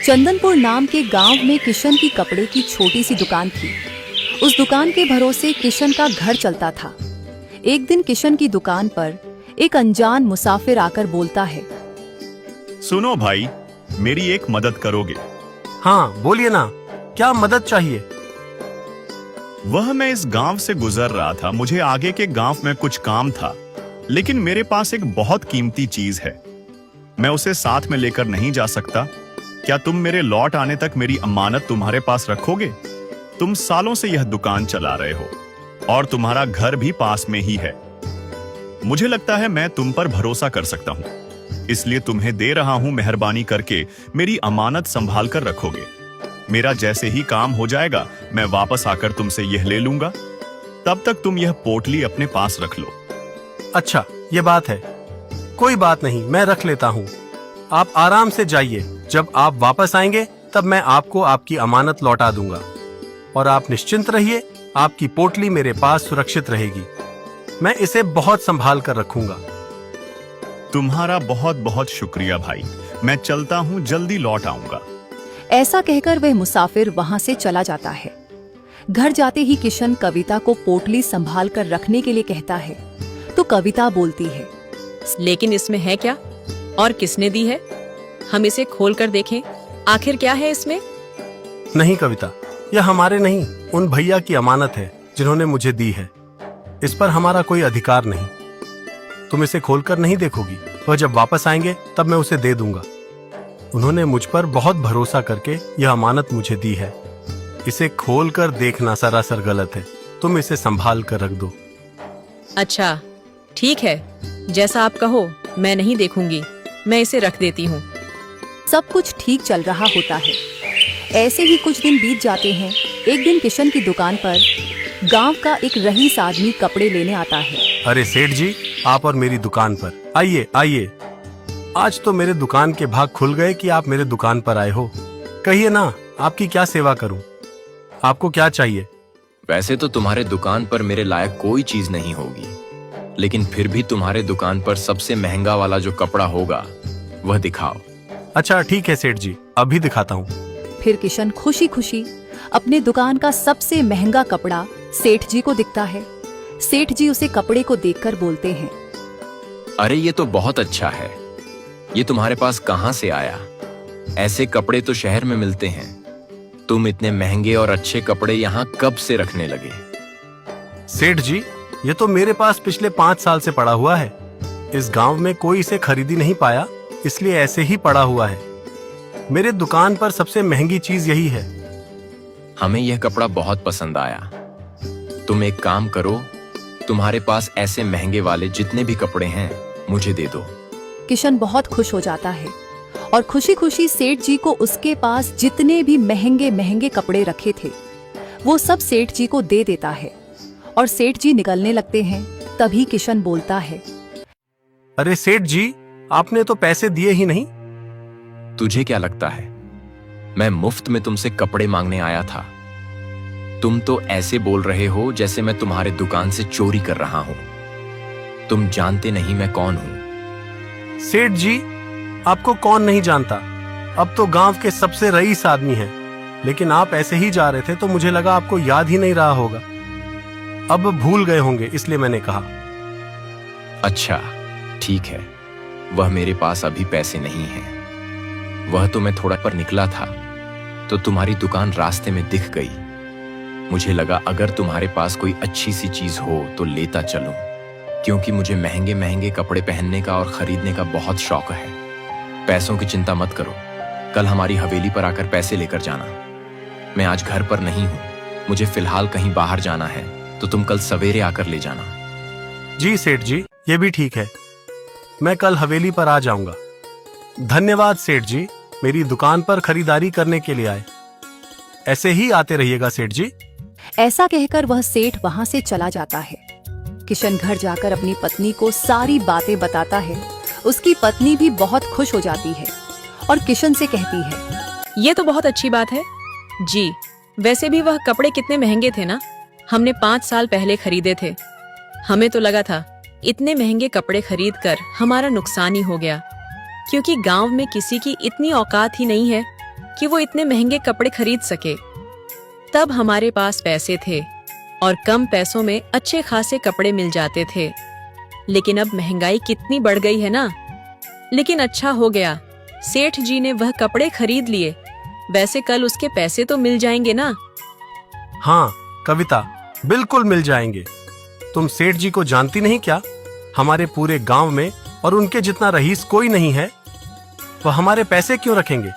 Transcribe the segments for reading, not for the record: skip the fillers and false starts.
चंदनपुर नाम के गांव में किशन की कपड़े की छोटी सी दुकान थी। उस दुकान के भरोसे किशन का घर चलता था। एक दिन किशन की दुकान पर एक अनजान मुसाफिर आकर बोलता है, सुनो भाई, मेरी एक मदद करोगे? हाँ बोलिए ना, क्या मदद चाहिए? वह मैं इस गांव से गुजर रहा था। मुझे आगे के गांव में कुछ काम था, लेकिन मेरे पास एक बहुत कीमती चीज है। मैं उसे साथ में लेकर नहीं जा सकता। क्या तुम मेरे लौट आने तक मेरी अमानत तुम्हारे पास रखोगे? तुम सालों से यह दुकान चला रहे हो और तुम्हारा घर भी पास में ही है। मुझे लगता है मैं तुम पर भरोसा कर सकता हूं, इसलिए तुम्हें दे रहा हूं। मेहरबानी करके मेरी अमानत संभाल कर रखोगे। मेरा जैसे ही काम हो जाएगा मैं वापस आकर तुमसे यह ले लूंगा। तब तक तुम यह पोटली अपने पास रख लो। अच्छा, ये बात है। कोई बात नहीं, मैं रख लेता हूँ। आप आराम से जाइए। जब आप वापस आएंगे तब मैं आपको आपकी अमानत लौटा दूंगा और आप निश्चिंत रहिए, आपकी पोटली मेरे पास सुरक्षित रहेगी। मैं इसे बहुत संभाल कर रखूंगा। तुम्हारा बहुत बहुत शुक्रिया भाई। मैं चलता हूँ, जल्दी लौट आऊंगा। ऐसा कहकर वह मुसाफिर वहां से चला जाता है। घर जाते ही किशन कविता को पोटली संभाल कर रखने के लिए कहता है, तो कविता बोलती है, लेकिन इसमें है क्या और किसने दी है? हम इसे खोल कर देखें, आखिर क्या है इसमें? नहीं कविता, यह हमारे नहीं, उन भैया की अमानत है जिन्होंने मुझे दी है। इस पर हमारा कोई अधिकार नहीं। तुम इसे खोलकर नहीं देखोगी। वह जब वापस आएंगे तब मैं उसे दे दूंगा। उन्होंने मुझ पर बहुत भरोसा करके यह अमानत मुझे दी है। इसे खोलकर देखना सरासर गलत है। तुम इसे संभाल कर रख दो। अच्छा ठीक है, जैसा आप कहो। मैं नहीं देखूंगी, मैं इसे रख देती हूँ। सब कुछ ठीक चल रहा होता है। ऐसे ही कुछ दिन बीत जाते हैं। एक दिन किशन की दुकान पर गांव का एक रईस आदमी कपड़े लेने आता है। अरे सेठ जी, आप और मेरी दुकान पर आइए आइए। आज तो मेरे दुकान के भाग खुल गए कि आप मेरे दुकान पर आए हो। कहिए ना, आपकी क्या सेवा करूं? आपको क्या चाहिए? वैसे तो तुम्हारे दुकान पर मेरे लायक कोई चीज नहीं होगी, लेकिन फिर भी तुम्हारे दुकान पर सबसे महंगा वाला जो कपड़ा होगा वह दिखाओ। अच्छा ठीक है सेठ जी, अभी दिखाता हूँ। फिर किशन खुशी खुशी अपने दुकान का सबसे महंगा कपड़ा सेठ जी को दिखता है। सेठ जी उसे कपड़े को देखकर बोलते हैं, अरे ये तो बहुत अच्छा है। ये तुम्हारे पास कहाँ से आया? ऐसे कपड़े तो शहर में मिलते हैं। तुम इतने महंगे और अच्छे कपड़े यहाँ कब से रखने लगे? सेठ जी, ये तो मेरे पास पिछले 5 साल से पड़ा हुआ है। इस गांव में कोई इसे खरीदी नहीं पाया, इसलिए ऐसे ही पड़ा हुआ है। मेरे दुकान पर सबसे महंगी चीज यही है। हमें यह कपड़ा बहुत पसंद आया। तुम एक काम करो, तुम्हारे पास ऐसे महंगे वाले जितने भी कपड़े हैं मुझे दे दो। किशन बहुत खुश हो जाता है और खुशी खुशी सेठ जी को उसके पास जितने भी महंगे महंगे कपड़े रखे थे वो सब सेठ जी को दे देता है और सेठ जी निकलने लगते हैं। तभी किशन बोलता है, अरे सेठ जी, आपने तो पैसे दिए ही नहीं। तुझे क्या लगता है मैं मुफ्त में तुमसे कपड़े मांगने आया था? तुम तो ऐसे बोल रहे हो जैसे मैं तुम्हारे दुकान से चोरी कर रहा हूं। तुम जानते नहीं मैं कौन हूं। सेठ जी, आपको कौन नहीं जानता। अब तो गांव के सबसे रईस आदमी हैं। लेकिन आप ऐसे ही जा रहे थे तो मुझे लगा आपको याद ही नहीं रहा होगा। अब भूल गए होंगे, इसलिए मैंने कहा। अच्छा ठीक है, वह मेरे पास अभी पैसे नहीं हैं। वह तो मैं थोड़ा पर निकला था तो तुम्हारी दुकान रास्ते में दिख गई। मुझे लगा अगर तुम्हारे पास कोई अच्छी सी चीज हो तो लेता चलूं, क्योंकि मुझे महंगे महंगे कपड़े पहनने का और खरीदने का बहुत शौक है। पैसों की चिंता मत करो, कल हमारी हवेली पर आकर पैसे लेकर जाना। मैं आज घर पर नहीं हूं, मुझे फिलहाल कहीं बाहर जाना है, तो तुम कल सवेरे आकर ले जाना। जी सेठ जी, ये भी ठीक है। मैं कल हवेली पर आ जाऊंगा। धन्यवाद सेठ जी, मेरी दुकान पर खरीदारी करने के लिए आए। ऐसे ही आते रहिएगा सेठ जी। ऐसा कहकर वह सेठ वहां से चला जाता है। किशन घर जाकर अपनी पत्नी को सारी बातें बताता है। उसकी पत्नी भी बहुत खुश हो जाती है और किशन से कहती है, ये तो बहुत अच्छी बात है जी। वैसे भी वह कपड़े कितने महंगे थे ना, हमने 5 साल पहले खरीदे थे। हमें तो लगा था इतने महंगे कपड़े खरीद कर हमारा नुकसान ही हो गया, क्योंकि गांव में किसी की इतनी औकात ही नहीं है कि वो इतने महंगे कपड़े खरीद सके। तब हमारे पास पैसे थे और कम पैसों में अच्छे खासे कपड़े मिल जाते थे। लेकिन अब महंगाई कितनी बढ़ गई है ना। लेकिन अच्छा हो गया, सेठ जी ने वह कपड़े खरीद लिए। वैसे कल उसके पैसे तो मिल जाएंगे ना। हाँ कविता, बिल्कुल मिल जाएंगे। तुम सेठ जी को जानती नहीं क्या? हमारे पूरे गांव में और उनके जितना रईस कोई नहीं है। वो हमारे पैसे क्यों रखेंगे?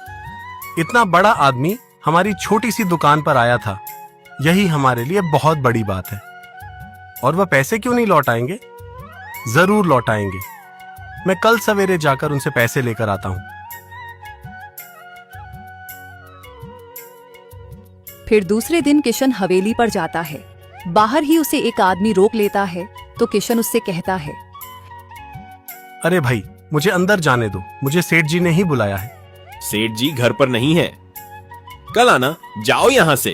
इतना बड़ा आदमी हमारी छोटी सी दुकान पर आया था, यही हमारे लिए बहुत बड़ी बात है। और वह पैसे क्यों नहीं लौटाएंगे? जरूर लौटाएंगे। मैं कल सवेरे जाकर उनसे पैसे लेकर आता हूं। फिर दूसरे दिन किशन हवेली पर जाता है। बाहर ही उसे एक आदमी रोक लेता है तो किशन उससे कहता है, अरे भाई, मुझे अंदर जाने दो, मुझे सेठ जी ने ही बुलाया है। सेठ जी घर पर नहीं है, कल आना, जाओ यहां से।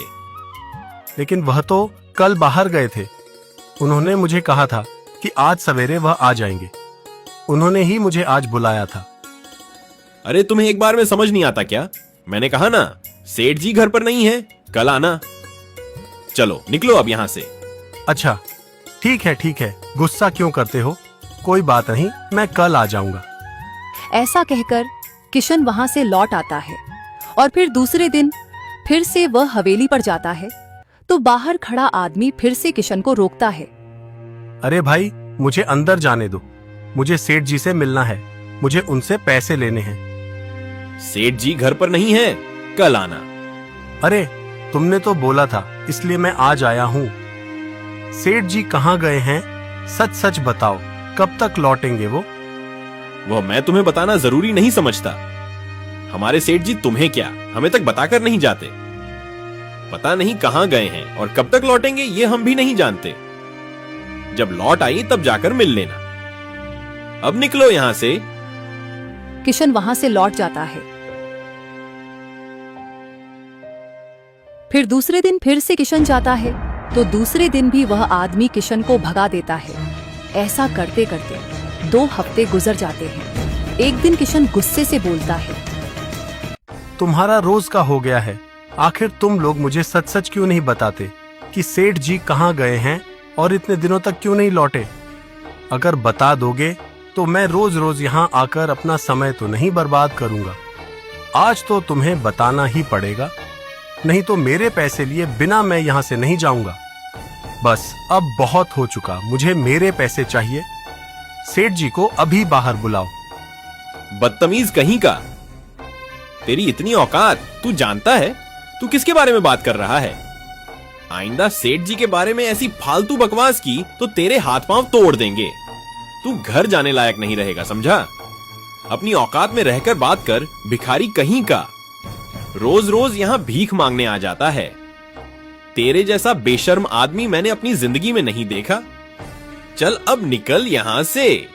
लेकिन वह तो कल बाहर गए थे। उन्होंने मुझे कहा था कि आज सवेरे वह आ जाएंगे। उन्होंने ही मुझे आज बुलाया था। अरे तुम्हें एक बार में समझ नहीं आता क्या? मैंने कहा ना, सेठ जी घर पर नहीं है, कल आना। चलो निकलो अब यहां से। अच्छा ठीक है, गुस्सा क्यों करते हो? कोई बात नहीं, मैं कल आ जाऊंगा। ऐसा कहकर किशन वहां से लौट आता है। और फिर दूसरे दिन फिर से वह हवेली पर जाता है तो बाहर खड़ा आदमी फिर से किशन को रोकता है। अरे भाई, मुझे अंदर जाने दो, मुझे सेठ जी से मिलना है, मुझे उनसे पैसे लेने हैं। सेठ जी घर पर नहीं है, कल आना। अरे तुमने तो बोला था, इसलिए मैं आज आया हूँ। सेठ जी कहाँ गए हैं? सच सच बताओ, कब तक लौटेंगे वो? वह मैं तुम्हें बताना जरूरी नहीं समझता। हमारे सेठ जी तुम्हें क्या, हमें तक बताकर नहीं जाते। पता नहीं कहां गए हैं और कब तक लौटेंगे ये हम भी नहीं जानते। जब लौट आई तब जाकर मिल लेना। अब निकलो यहां से। किशन वहां से लौट जाता है। फिर दूसरे दिन फिर से किशन जाता है तो दूसरे दिन भी वह आदमी किशन को भगा देता है। ऐसा करते करते 2 हफ्ते गुजर जाते हैं। एक दिन किशन गुस्से से बोलता है, तुम्हारा रोज का हो गया है। आखिर तुम लोग मुझे सच सच क्यों नहीं बताते कि सेठ जी कहाँ गए हैं और इतने दिनों तक क्यों नहीं लौटे? अगर बता दोगे तो मैं रोज रोज यहाँ आकर अपना समय तो नहीं बर्बाद करूंगा। आज तो तुम्हें बताना ही पड़ेगा, नहीं तो मेरे पैसे लिए बिना मैं यहाँ से नहीं जाऊंगा। बस अब बहुत हो चुका, मुझे मेरे पैसे चाहिए। सेठ जी को अभी बाहर बुलाओ। बदतमीज कहीं का, तेरी इतनी औकात, तू जानता है तू किसके बारे में बात कर रहा है? आइंदा सेठ जी के बारे में ऐसी फालतू बकवास की तो तेरे हाथ पांव तोड़ देंगे। तू घर जाने लायक नहीं रहेगा, समझा? अपनी औकात में रहकर बात कर, भिखारी कहीं का। रोज रोज यहां भीख मांगने आ जाता है। तेरे जैसा बेशर्म आदमी मैंने अपनी जिंदगी में नहीं देखा। चल अब निकल यहां से।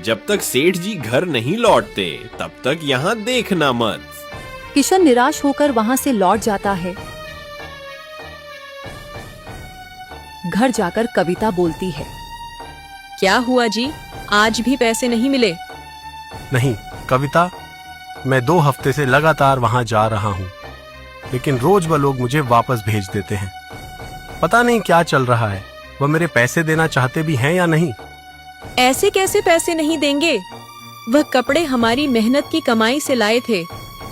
जब तक सेठ जी घर नहीं लौटते तब तक यहां देखना मत। किशन निराश होकर वहां से लौट जाता है। घर जाकर कविता बोलती है, क्या हुआ जी, आज भी पैसे नहीं मिले? नहीं कविता, मैं 2 हफ्ते से लगातार वहां जा रहा हूं, लेकिन रोज वह लोग मुझे वापस भेज देते हैं। पता नहीं क्या चल रहा है। वह मेरे पैसे देना चाहते भी हैं या नहीं। ऐसे कैसे पैसे नहीं देंगे? वह कपड़े हमारी मेहनत की कमाई से लाए थे।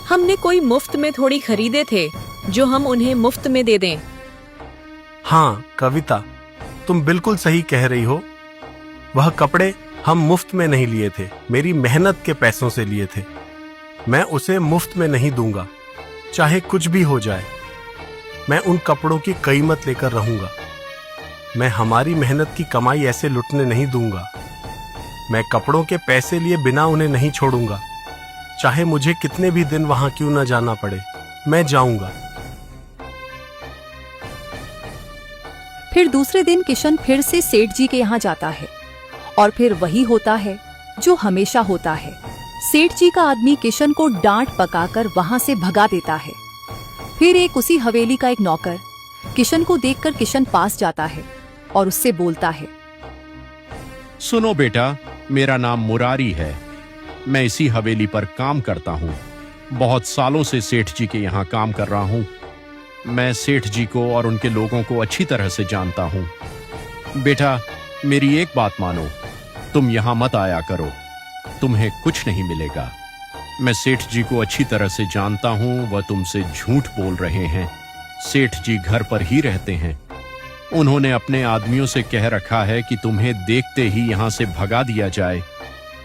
हमने कोई मुफ्त में थोड़ी खरीदे थे जो हम उन्हें मुफ्त में दे दें। हाँ कविता, तुम बिल्कुल सही कह रही हो। वह कपड़े हम मुफ्त में नहीं लिए थे, मेरी मेहनत के पैसों से लिए थे। मैं उसे मुफ्त में नहीं दूंगा, चाहे कुछ भी हो जाए। मैं उन कपड़ों की कीमत लेकर रहूंगा। मैं हमारी मेहनत की कमाई ऐसे लुटने नहीं दूंगा। मैं कपड़ों के पैसे लिए बिना उन्हें नहीं छोड़ूंगा, चाहे मुझे कितने भी दिन वहां क्यों न जाना पड़े, मैं जाऊंगा। फिर दूसरे दिन किशन फिर से सेठ जी के यहाँ जाता है और फिर वही होता है जो हमेशा होता है। सेठ जी का आदमी किशन को डांट पकाकर वहां से भगा देता है। फिर एक उसी हवेली का एक नौकर किशन को देखकर किशन पास जाता है और उससे बोलता है, सुनो बेटा, मेरा नाम मुरारी है। मैं इसी हवेली पर काम करता हूँ। बहुत सालों से सेठ जी के यहाँ काम कर रहा हूँ। मैं सेठ जी को और उनके लोगों को अच्छी तरह से जानता हूँ। बेटा, मेरी एक बात मानो, तुम यहाँ मत आया करो, तुम्हें कुछ नहीं मिलेगा। मैं सेठ जी को अच्छी तरह से जानता हूँ, वह तुमसे झूठ बोल रहे हैं। सेठ जी घर पर ही रहते हैं। उन्होंने अपने आदमियों से कह रखा है कि तुम्हें देखते ही यहाँ से भगा दिया जाए।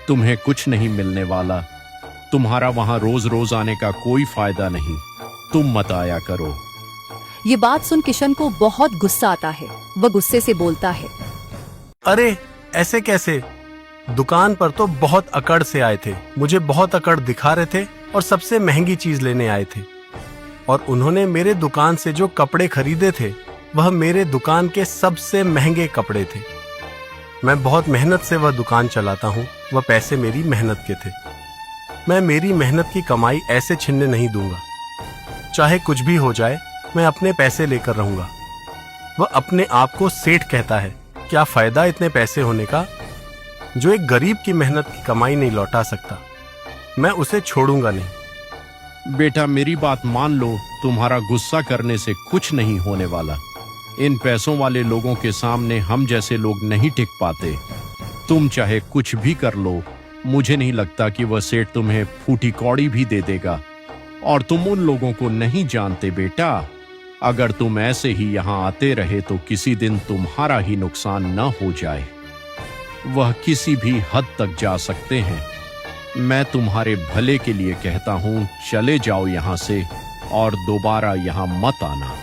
तुम्हें कुछ नहीं मिलने वाला। तुम्हारा वहां रोज रोज आने का कोई फायदा नहीं। तुम मत आया करो। ये बात सुन किशन को बहुत गुस्सा आता है। वह गुस्से से बोलता है, अरे ऐसे कैसे? दुकान पर तो बहुत अकड़ से आए थे, मुझे बहुत अकड़ दिखा रहे थे और सबसे महंगी चीज लेने आए थे। और उन्होंने मेरे दुकान से जो कपड़े खरीदे थे वह मेरे दुकान के सबसे महंगे कपड़े थे। मैं बहुत मेहनत से वह दुकान चलाता हूँ, वह पैसे मेरी मेहनत के थे। मैं मेरी मेहनत की कमाई ऐसे छिनने नहीं दूंगा। चाहे कुछ भी हो जाए, मैं अपने पैसे लेकर रहूंगा। वह अपने आप को सेठ कहता है। क्या फायदा इतने पैसे होने का जो एक गरीब की मेहनत की कमाई नहीं लौटा सकता। मैं उसे छोड़ूंगा नहीं। बेटा, मेरी बात मान लो, तुम्हारा गुस्सा करने से कुछ नहीं होने वाला। इन पैसों वाले लोगों के सामने हम जैसे लोग नहीं टिक पाते। तुम चाहे कुछ भी कर लो, मुझे नहीं लगता कि वह सेठ तुम्हें फूटी कौड़ी भी दे देगा। और तुम उन लोगों को नहीं जानते बेटा। अगर तुम ऐसे ही यहाँ आते रहे तो किसी दिन तुम्हारा ही नुकसान न हो जाए। वह किसी भी हद तक जा सकते हैं। मैं तुम्हारे भले के लिए कहता हूँ, चले जाओ यहाँ से और दोबारा यहाँ मत आना।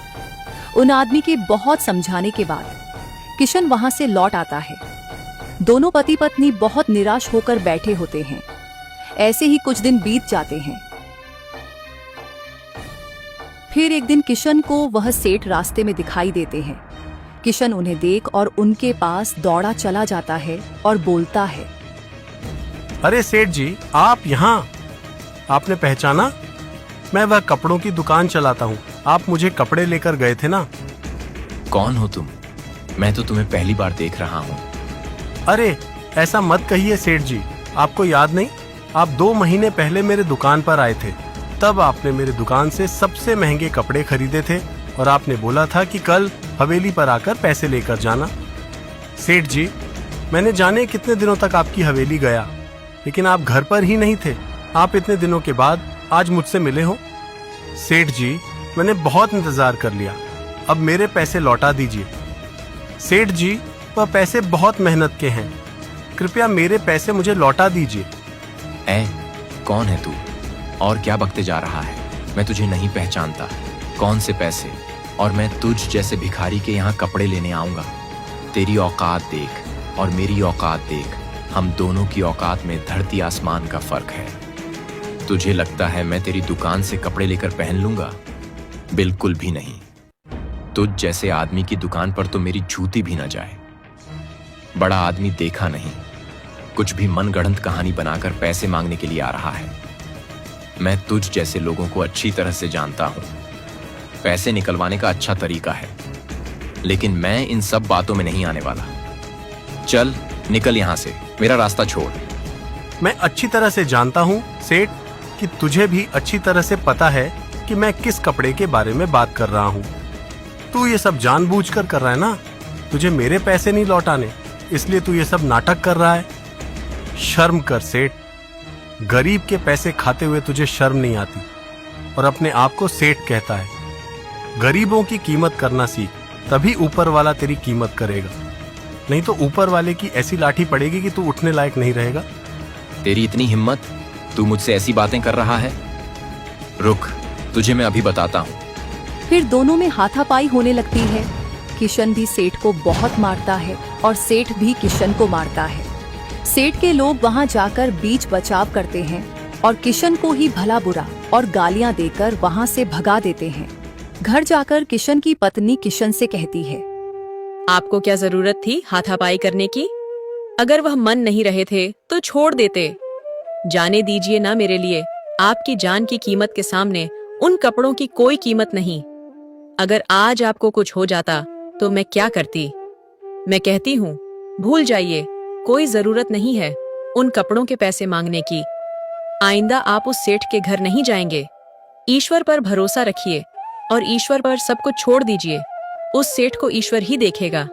उन आदमी के बहुत समझाने के बाद किशन वहां से लौट आता है। दोनों पति पत्नी बहुत निराश होकर बैठे होते हैं। ऐसे ही कुछ दिन बीत जाते हैं। फिर एक दिन किशन को वह सेठ रास्ते में दिखाई देते हैं। किशन उन्हें देख और उनके पास दौड़ा चला जाता है और बोलता है, अरे सेठ जी, आप यहाँ? आपने पहचाना? मैं वह कपड़ों की दुकान चलाता हूँ। आप मुझे कपड़े लेकर गए थे ना? कौन हो तुम? मैं तो तुम्हें पहली बार देख रहा हूँ। अरे ऐसा मत कहिए सेठ जी, आपको याद नहीं? आप 2 महीने पहले मेरे दुकान पर आए थे। तब आपने मेरे दुकान से सबसे महंगे कपड़े खरीदे थे और आपने बोला था कि कल हवेली पर आकर पैसे लेकर जाना। सेठ जी, मैंने जाने कितने दिनों तक आपकी हवेली गया, लेकिन आप घर पर ही नहीं थे। आप इतने दिनों के बाद आज मुझसे मिले हो। सेठ जी, मैंने बहुत इंतजार कर लिया, अब मेरे पैसे लौटा दीजिए। सेठ जी, वह पैसे बहुत मेहनत के हैं, कृपया मेरे पैसे मुझे लौटा दीजिए। कौन है तू और क्या बकते जा रहा है? मैं तुझे नहीं पहचानता। कौन से पैसे? और मैं तुझ जैसे भिखारी के यहाँ कपड़े लेने आऊंगा? तेरी औकात देख और मेरी औकात देख। हम दोनों की औकात में धरती आसमान का फर्क है। तुझे लगता है मैं तेरी दुकान से कपड़े लेकर पहन लूंगा? बिल्कुल भी नहीं। तुझ जैसे आदमी की दुकान पर तो मेरी जूती भी न जाए। बड़ा आदमी देखा नहीं, कुछ भी मनगढ़ंत कहानी बनाकर पैसे मांगने के लिए आ रहा है। मैं तुझ जैसे लोगों को अच्छी तरह से जानता हूं। पैसे निकलवाने का अच्छा तरीका है, लेकिन मैं इन सब बातों में नहीं आने वाला। चल निकल यहां से, मेरा रास्ता छोड़। मैं अच्छी तरह से जानता हूँ सेठ कि तुझे भी अच्छी तरह से पता है कि मैं किस कपड़े के बारे में बात कर रहा हूँ। तू ये सब जानबूझकर कर रहा है ना? तुझे मेरे पैसे नहीं लौटाने, इसलिए तू ये सब नाटक कर रहा है। शर्म कर सेठ, गरीब के पैसे खाते हुए तुझे शर्म नहीं आती और अपने आप को सेठ कहता है। गरीबों की कीमत करना सीख, तभी ऊपर वाला तेरी कीमत करेगा, नहीं तो ऊपर वाले की ऐसी लाठी पड़ेगी कि तू उठने लायक नहीं रहेगा। तेरी इतनी हिम्मत, तू मुझसे ऐसी बातें कर रहा है? रुक, तुझे मैं अभी बताता हूँ। फिर दोनों में हाथापाई होने लगती है। किशन भी सेठ को बहुत मारता है और सेठ भी किशन को मारता है। सेठ के लोग वहां जाकर बीच बचाव करते हैं और किशन को ही भला बुरा और गालियां देकर वहां से भगा देते हैं। घर जाकर किशन की पत्नी किशन से कहती है, आपको क्या जरूरत थी हाथापाई करने की? अगर वह मन नहीं रहे थे तो छोड़ देते। जाने दीजिए ना, मेरे लिए आपकी जान की कीमत के सामने उन कपड़ों की कोई कीमत नहीं। अगर आज आपको कुछ हो जाता तो मैं क्या करती? मैं कहती हूँ भूल जाइए, कोई जरूरत नहीं है उन कपड़ों के पैसे मांगने की। आइंदा आप उस सेठ के घर नहीं जाएंगे। ईश्वर पर भरोसा रखिए और ईश्वर पर सब कुछ छोड़ दीजिए। उस सेठ को ईश्वर ही देखेगा।